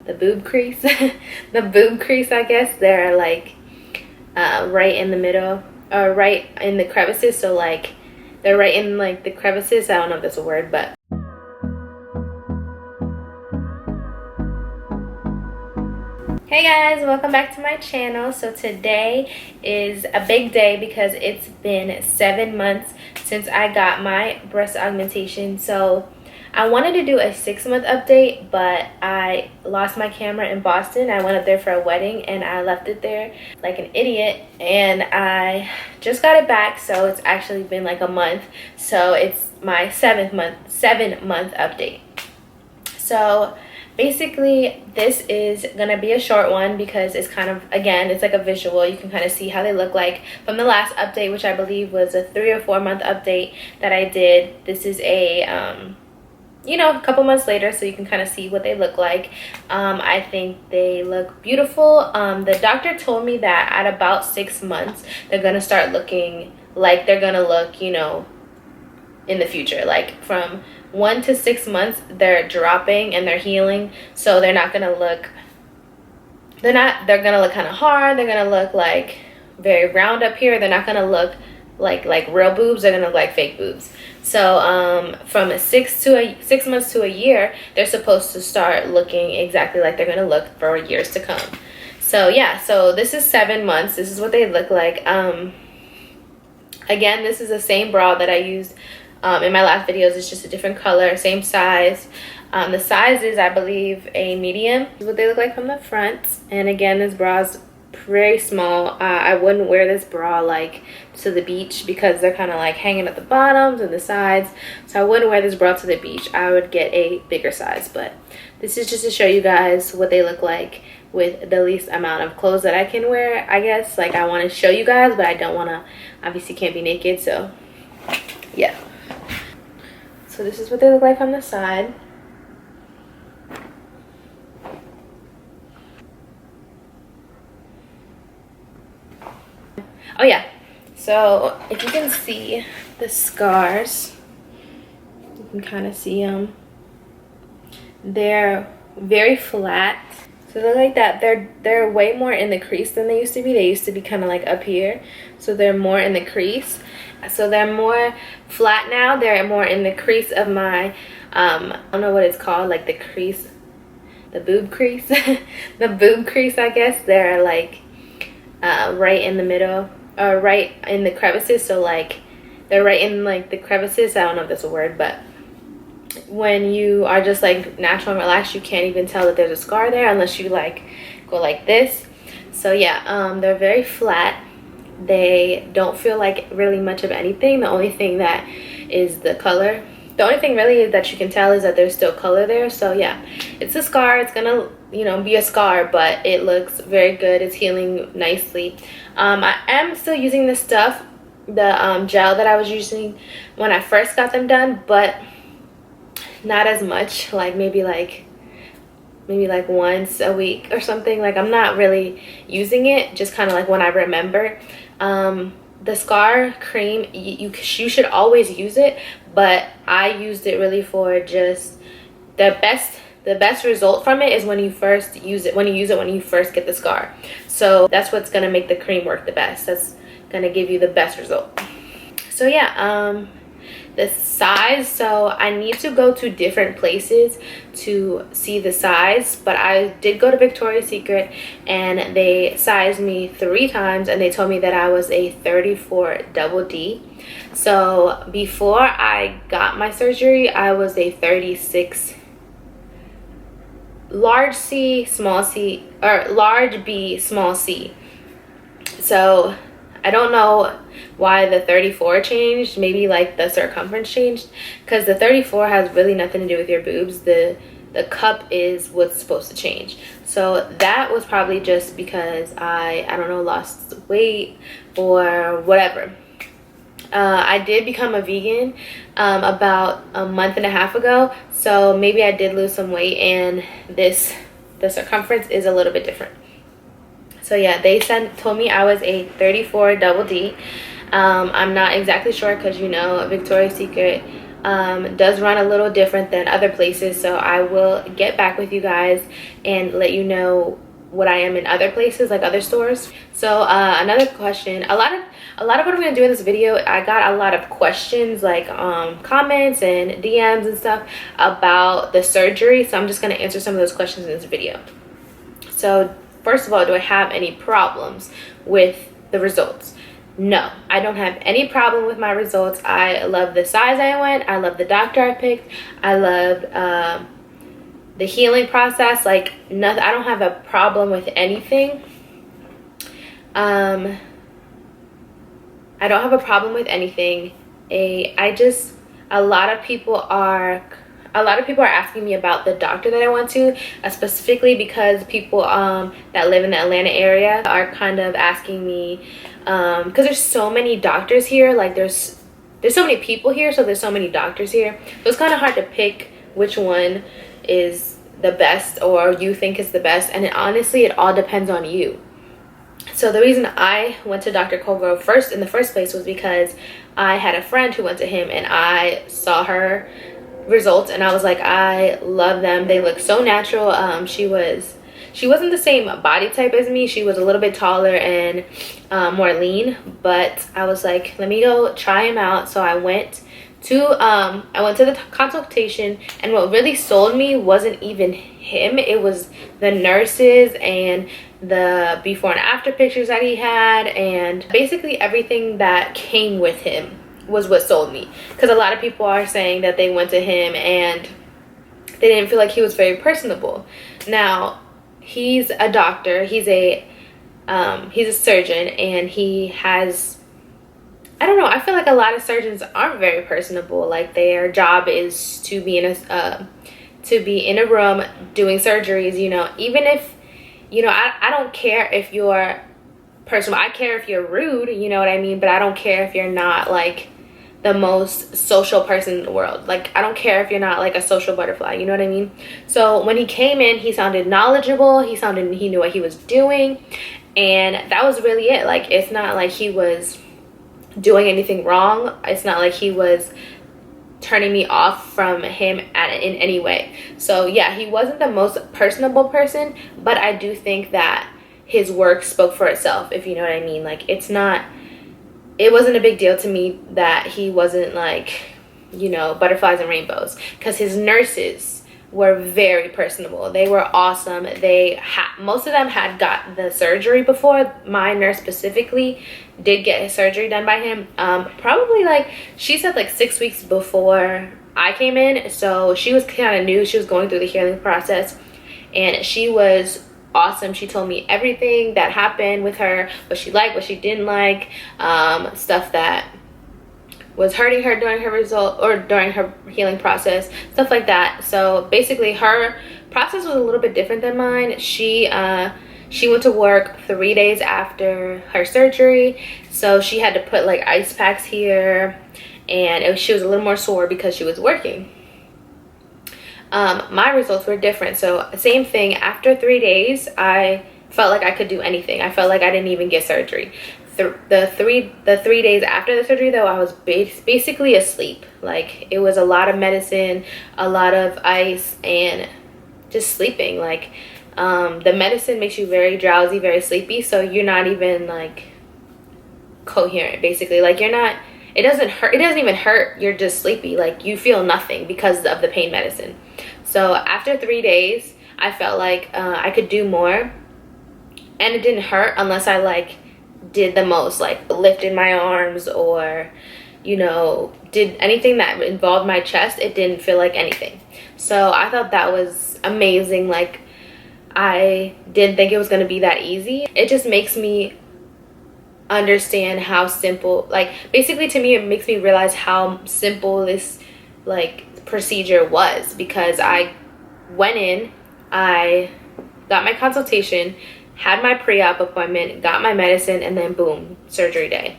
the boob crease. The boob crease, I guess. They're like right in the middle, or right in the crevices. So like they're right in like the crevices. I don't know if that's a word, but hey guys, welcome back to my channel. So today is a big day because it's been 7 months since I got my breast augmentation. So I wanted to do a 6-month update, but I lost my camera in Boston. I went up there for a wedding and I left it there like an idiot, and I just got it back, so it's actually been like a month. So it's my 7-month update. So basically this is gonna be a short one because it's kind of, again, it's like a visual. You can kind of see how they look like from the last update, which I believe was a 3 or 4 month update that I did. This is a you know, a couple months later, so you can kind of see what they look like. I think they look beautiful. The doctor told me that at about 6 months they're gonna start looking like they're gonna look, you know, in the future. Like from 1 to 6 months they're dropping and they're healing, so they're not gonna look, they're gonna look kind of hard. They're gonna look like very round up here. They're not gonna look like real boobs. They're gonna look like fake boobs. So from 6 months to a year, they're supposed to start looking exactly like they're gonna look for years to come. So yeah, so this is 7 months. This is what they look like. Again, this is the same bra that I used in my last videos. It's just a different color, same size. The size is, I believe, a medium. This is what they look like from the front. And again, this bra is very small. I wouldn't wear this bra like to the beach because they're kind of like hanging at the bottoms and the sides. So I wouldn't wear this bra to the beach. I would get a bigger size. But this is just to show you guys what they look like with the least amount of clothes that I can wear, I guess. Like, I want to show you guys, but I don't want to, obviously can't be naked, so yeah. So this is what they look like on the side. Oh yeah, so if you can see the scars, you can kind of see them. They're very flat. So they're like that. They're way more in the crease than they used to be. They used to be kind of like up here. So they're more in the crease. So they're more flat now. They're more in the crease of my, I don't know what it's called, like the crease, the boob crease. The boob crease, I guess. They're like right in the middle, or right in the crevices. So like they're right in like the crevices. I don't know if that's a word, but when you are just like natural and relaxed, you can't even tell that there's a scar there unless you like go like this. So yeah, they're very flat. They don't feel like really much of anything. The only thing that is the color. The only thing really that you can tell is that there's still color there. So yeah, it's a scar. It's gonna, you know, be a scar, but it looks very good. It's healing nicely. I am still using this stuff, the gel that I was using when I first got them done, but not as much. Like maybe like once a week or something. Like, I'm not really using it, just kind of like when I remember. The scar cream, you should always use it, but I used it really for just the best result from it is when you first use it, when you first get the scar. So that's what's gonna make the cream work the best. That's gonna give you the best result. So yeah, the size, so I need to go to different places to see the size, but I did go to Victoria's Secret and they sized me 3 times and they told me that I was a 34 double D. So before I got my surgery, I was a 36 large C, small c, or large B, small c. So I don't know why the 34 changed. Maybe like the circumference changed, because the 34 has really nothing to do with your boobs. The cup is what's supposed to change. So that was probably just because I don't know, lost weight or whatever. I did become a vegan about a month and a half ago, so maybe I did lose some weight, and the circumference is a little bit different. So yeah, they told me I was a 34 double D. I'm not exactly sure because, you know, Victoria's Secret does run a little different than other places, so I will get back with you guys and let you know what I am in other places, like other stores. So another question, a lot of what I'm gonna do in this video, I got a lot of questions, like comments and DMs and stuff about the surgery, so I'm just gonna answer some of those questions in this video. So first of all, do I have any problems with the results? No, I don't have any problem with my results. I love the size I went. I love the doctor I picked. I loved the healing process. Like, nothing. I don't have a problem with anything. I don't have a problem with anything. A lot of people are asking me about the doctor that I went to, specifically because people that live in the Atlanta area are kind of asking me, because there's so many doctors here, like there's so many people here, so there's so many doctors here, so it's kind of hard to pick which one is the best or you think is the best, and honestly it all depends on you. So the reason I went to Dr. Colgrove in the first place was because I had a friend who went to him, and I saw her results and I was like, I love them. They look so natural. She wasn't the same body type as me. She was a little bit taller and more lean, but I was like, let me go try him out. So I went to the consultation, and what really sold me wasn't even him. It was the nurses and the before and after pictures that he had, and basically everything that came with him was what sold me. Because a lot of people are saying that they went to him and they didn't feel like he was very personable. Now, he's a doctor, he's a surgeon, and he has, I don't know, I feel like a lot of surgeons aren't very personable. Like, their job is to be in a room doing surgeries, you know. Even if, you know, I don't care if you're personal. I care if you're rude, you know what I mean, but I don't care if you're not like the most social person in the world. Like, I don't care if you're not like a social butterfly, you know what I mean? So when he came in, he sounded knowledgeable, he knew what he was doing, and that was really it. Like, it's not like he was doing anything wrong. It's not like he was turning me off from him in any way. So yeah, he wasn't the most personable person, but I do think that his work spoke for itself, if you know what I mean. Like, it wasn't a big deal to me that he wasn't like, you know, butterflies and rainbows, because his nurses were very personable. They were awesome. Most of them had got the surgery before. My nurse specifically did get his surgery done by him, probably like, she said like 6 weeks before I came in, so she was kind of new. She was going through the healing process, and she was awesome. She told me everything that happened with her, what she liked, what she didn't like, stuff that was hurting her during her healing process, stuff like that. So basically her process was a little bit different than mine. She went to work 3 days after her surgery, so she had to put like ice packs here, and she was a little more sore because she was working. My results were different. So same thing, after 3 days I felt like I could do anything. I felt like I didn't even get surgery. The three days after the surgery though, I was basically asleep. Like, it was a lot of medicine, a lot of ice, and just sleeping. Like, the medicine makes you very drowsy, very sleepy, so you're not even like coherent, basically. Like, you're not, it doesn't even hurt, you're just sleepy. Like, you feel nothing because of the pain medicine. So after 3 days I felt like I could do more, and it didn't hurt unless I like did the most, like lifted my arms, or, you know, did anything that involved my chest. It didn't feel like anything. So I thought that was amazing. Like, I didn't think it was going to be that easy. It just makes me understand how simple, like, basically to me it makes me realize how simple this like procedure was, because I went in, I got my consultation, had my pre-op appointment, got my medicine, and then boom, surgery day.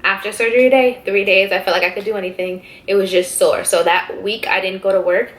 After surgery day, 3 days, I felt like I could do anything. It was just sore. So that week I didn't go to work.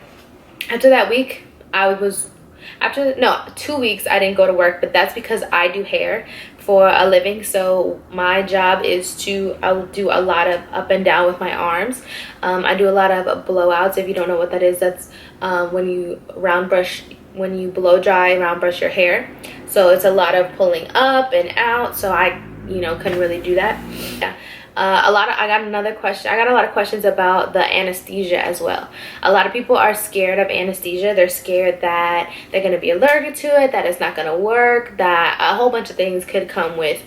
After that week, 2 weeks I didn't go to work, but that's because I do hair for a living, so my job is to, I'll do a lot of up and down with my arms. I do a lot of blowouts. If you don't know what that is, that's when you blow dry, round brush your hair. So it's a lot of pulling up and out, so I couldn't really do that. Yeah. I got a lot of questions about the anesthesia as well. A lot of people are scared of anesthesia. They're scared that they're going to be allergic to it, that it's not going to work, that a whole bunch of things could come with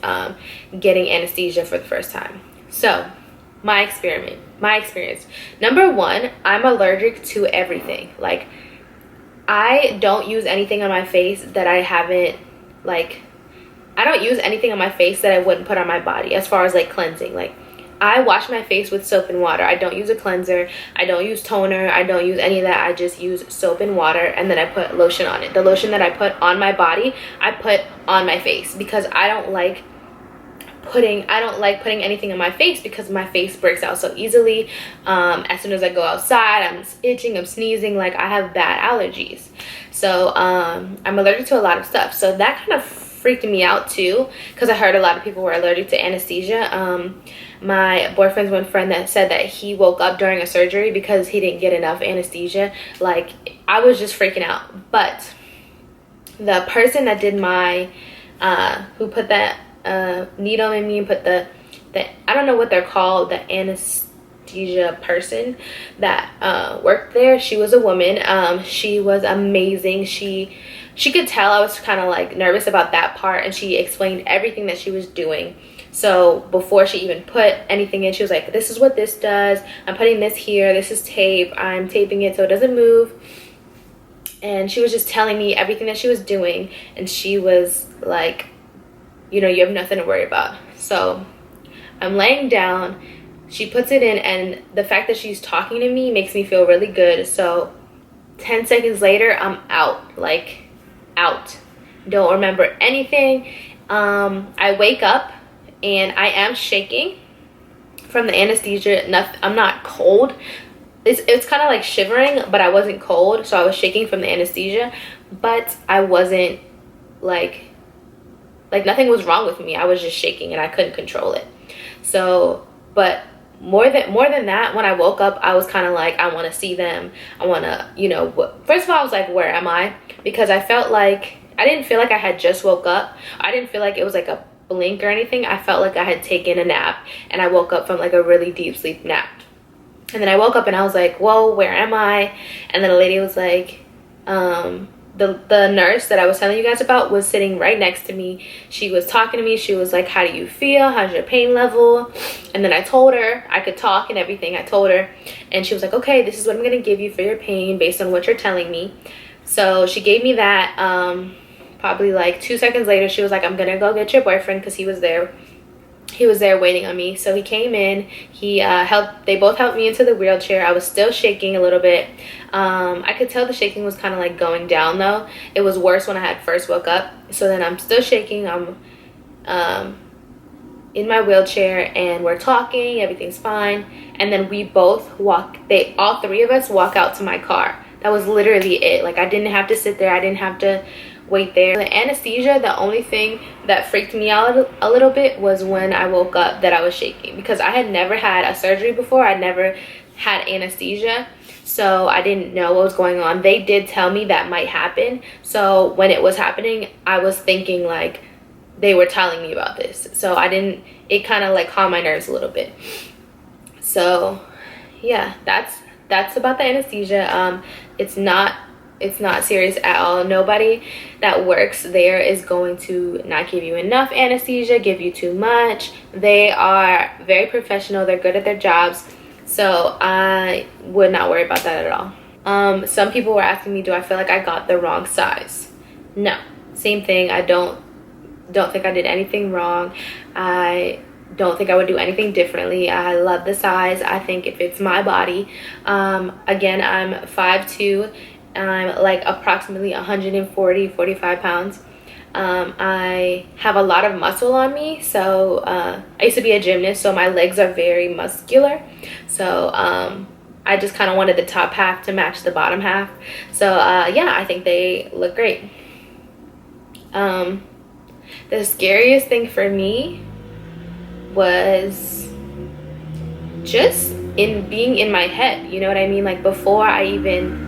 getting anesthesia for the first time. So my experience, number one, I'm allergic to everything. Like, I don't use anything on my face that I haven't, like, I don't use anything on my face that I wouldn't put on my body as far as like cleansing. Like, I wash my face with soap and water. I don't use a cleanser. I don't use toner. I don't use any of that. I just use soap and water, and then I put lotion on it. The lotion that I put on my body, I put on my face, because I don't like putting anything on my face, because my face breaks out so easily. As soon as I go outside, I'm itching, I'm sneezing, like I have bad allergies. So I'm allergic to a lot of stuff. So that kind of freaked me out too, because I heard a lot of people were allergic to anesthesia. My boyfriend's one friend that said that he woke up during a surgery because he didn't get enough anesthesia. Like, I was just freaking out. But the person that did my who put that needle in me and put the I don't know what they're called, the anesthesia person that worked there, she was a woman. She was amazing. She could tell I was kind of like nervous about that part, and she explained everything that she was doing. So before she even put anything in, she was like, this is what this does. I'm putting this here. This is tape. I'm taping it so it doesn't move. And she was just telling me everything that she was doing. And she was like, you have nothing to worry about. So I'm laying down. She puts it in, and the fact that she's talking to me makes me feel really good. So 10 seconds later, I'm out. Like, out. Don't remember anything. I wake up and I am shaking from the anesthesia. I'm not cold. It's kind of like shivering, but I wasn't cold, so I was shaking from the anesthesia, but I wasn't like nothing was wrong with me. I was just shaking and I couldn't control it. So, but more than that, when I woke up, I was kind of like, I want to see them. I want to, first of all, I was like, where am I? Because I didn't feel like I had just woke up. I didn't feel like it was like a blink or anything. I felt like I had taken a nap, and I woke up from like a really deep sleep nap. And then I woke up and I was like, whoa, where am I? And then a lady was like, the nurse that I was telling you guys about was sitting right next to me. She was talking to me. She was like, how do you feel? How's your pain level? And then I told her, I could talk and everything. I told her, and she was like, okay, this is what I'm going to give you for your pain based on what you're telling me. So she gave me that. Probably like 2 seconds later, she was like, I'm going to go get your boyfriend, because he was there waiting on me. So he came in, they both helped me into the wheelchair. I was still shaking a little bit. I could tell the shaking was kind of like going down though. It was worse when I had first woke up. So then I'm still shaking. I'm in my wheelchair, and we're talking, everything's fine. And then we both all three of us walk out to my car. That was literally it. Like, I didn't have to sit there. I didn't have to wait there. The anesthesia, the only thing that freaked me out a little bit was when I woke up that I was shaking, because I had never had a surgery before. I never had anesthesia, so I didn't know what was going on. They did tell me that might happen, so when it was happening, I was thinking like they were telling me about this, so it kind of like calmed my nerves a little bit. So yeah, that's about the anesthesia. It's not serious at all. Nobody that works there is going to not give you enough anesthesia, give you too much. They are very professional. They're good at their jobs. So I would not worry about that at all. Some people were asking me, do I feel like I got the wrong size? No. Same thing. I don't think I did anything wrong. I don't think I would do anything differently. I love the size. I think it fits my body. Again, I'm 5'2". I'm like approximately 145 pounds. I have a lot of muscle on me, so I used to be a gymnast, so my legs are very muscular. So I just kind of wanted the top half to match the bottom half. So yeah, I think they look great. The scariest thing for me was just in being in my head, you know what I mean? Like before I even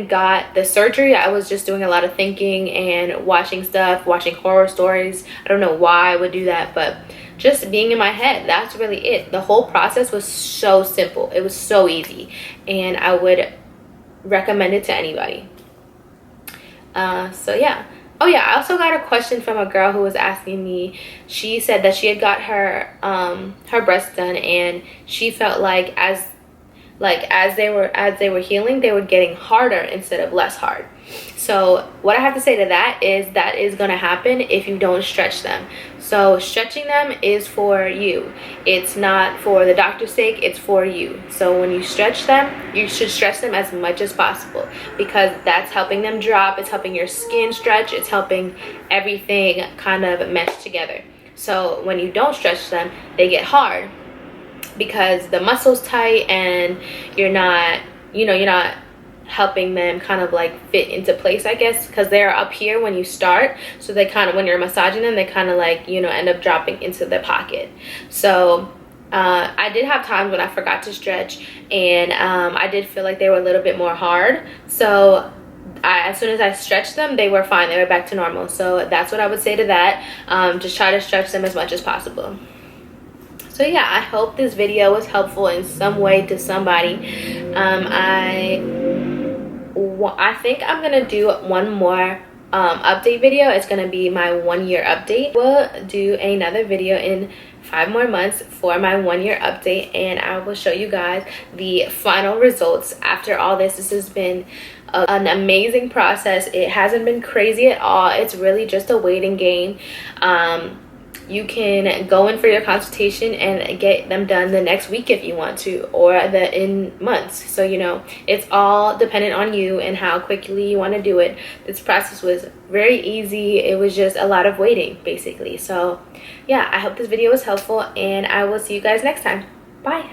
got the surgery, I was just doing a lot of thinking and watching stuff, watching horror stories. I don't know why I would do that, but just being in my head, that's really it. The whole process was so simple. It was so easy, and I would recommend it to anybody. So yeah. Oh yeah, I also got a question from a girl who was asking me. She said that she had got her breasts done, and she felt like as they were healing, they were getting harder instead of less hard. So what I have to say to that is going to happen if you don't stretch them. So stretching them is for you. It's not for the doctor's sake, it's for you. So when you stretch them, you should stretch them as much as possible, because that's helping them drop, it's helping your skin stretch, it's helping everything kind of mesh together. So when you don't stretch them, they get hard because the muscle's tight and you're not helping them kind of like fit into place, I guess, because they're up here when you start. So they kind of, when you're massaging them, they kind of like, end up dropping into the pocket. So I did have times when I forgot to stretch, and I did feel like they were a little bit more hard. So as soon as I stretched them, they were fine. They were back to normal. So that's what I would say to that. Just try to stretch them as much as possible. So yeah, I hope this video was helpful in some way to somebody. I think I'm gonna do one more update video. It's gonna be my 1-year update. We'll do another video in 5 more months for my 1-year update, and I will show you guys the final results after all this. This has been an amazing process. It hasn't been crazy at all. It's really just a waiting game. You can go in for your consultation and get them done the next week if you want to, or in months. So it's all dependent on you and how quickly you want to do it. This process was very easy. It was just a lot of waiting, basically. So yeah, I hope this video was helpful, and I will see you guys next time. Bye.